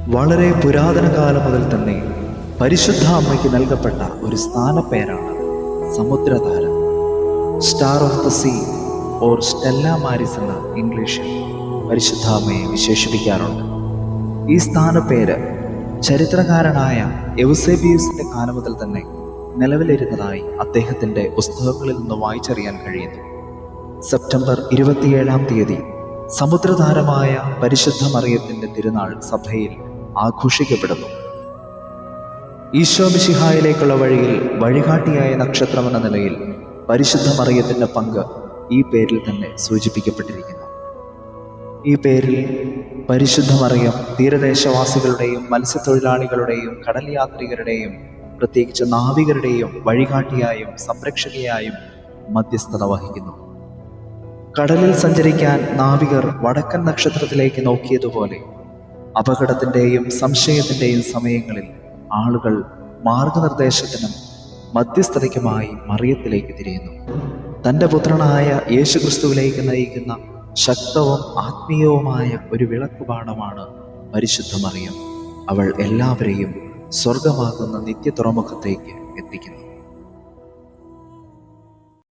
വളരെ പുരാതന കാലം മുതൽ തന്നെ പരിശുദ്ധ അമ്മയ്ക്ക് നൽകപ്പെട്ട ഒരു സ്ഥാനപ്പേരാണ് സമുദ്രധാര. Star of the sea or Stella Maris എന്ന ഇംഗ്ലീഷിൽ പരിശുദ്ധ അമ്മയെ വിശേഷിപ്പിക്കാറുണ്ട്. ഈ സ്ഥാനപ്പേര് ചരിത്രകാരനായ എവസേബിയസിന്റെ കാലം മുതൽ തന്നെ നിലവിലിരുന്നതായി അദ്ദേഹത്തിന്റെ പുസ്തകങ്ങളിൽ നിന്ന് വായിച്ചറിയാൻ കഴിയുന്നു. സെപ്റ്റംബർ 27-ാം തീയതി സമുദ്രധാരമായ പരിശുദ്ധ മറിയത്തിന്റെ തിരുനാൾ സഭയിൽ ആഘോഷിക്കപ്പെടുന്നു. ഈശോ മിശിഹായിലേക്കുള്ള വഴിയിൽ വഴികാട്ടിയായ നക്ഷത്രമെന്ന നിലയിൽ പരിശുദ്ധ മറിയത്തിന്റെ പങ്ക് ഈ പേരിൽ തന്നെ സൂചിപ്പിക്കപ്പെട്ടിരിക്കുന്നു. ഈ പേരിൽ പരിശുദ്ധ മറിയം തീരദേശവാസികളുടെയും മത്സ്യത്തൊഴിലാളികളുടെയും കടൽ യാത്രികരുടെയും പ്രത്യേകിച്ച് നാവികരുടെയും വഴികാട്ടിയായും സംരക്ഷകയായും മധ്യസ്ഥത വഹിക്കുന്നു. കടലിൽ സഞ്ചരിക്കാൻ നാവികർ വടക്കൻ നക്ഷത്രത്തിലേക്ക് നോക്കിയതുപോലെ അപകടത്തിൻ്റെയും സംശയത്തിൻ്റെയും സമയങ്ങളിൽ ആളുകൾ മാർഗനിർദ്ദേശത്തിനും മധ്യസ്ഥതയ്ക്കുമായി മറിയത്തിലേക്ക് തിരിയുന്നു. തൻ്റെ പുത്രനായ യേശുക്രിസ്തുവിലേക്ക് നയിക്കുന്ന ശക്തവും ആത്മീയവുമായ ഒരു വിളക്കുപാടമാണ് പരിശുദ്ധ മറിയം. അവൾ എല്ലാവരെയും സ്വർഗമാകുന്ന നിത്യ തുറമുഖത്തേക്ക് എത്തിക്കുന്നു.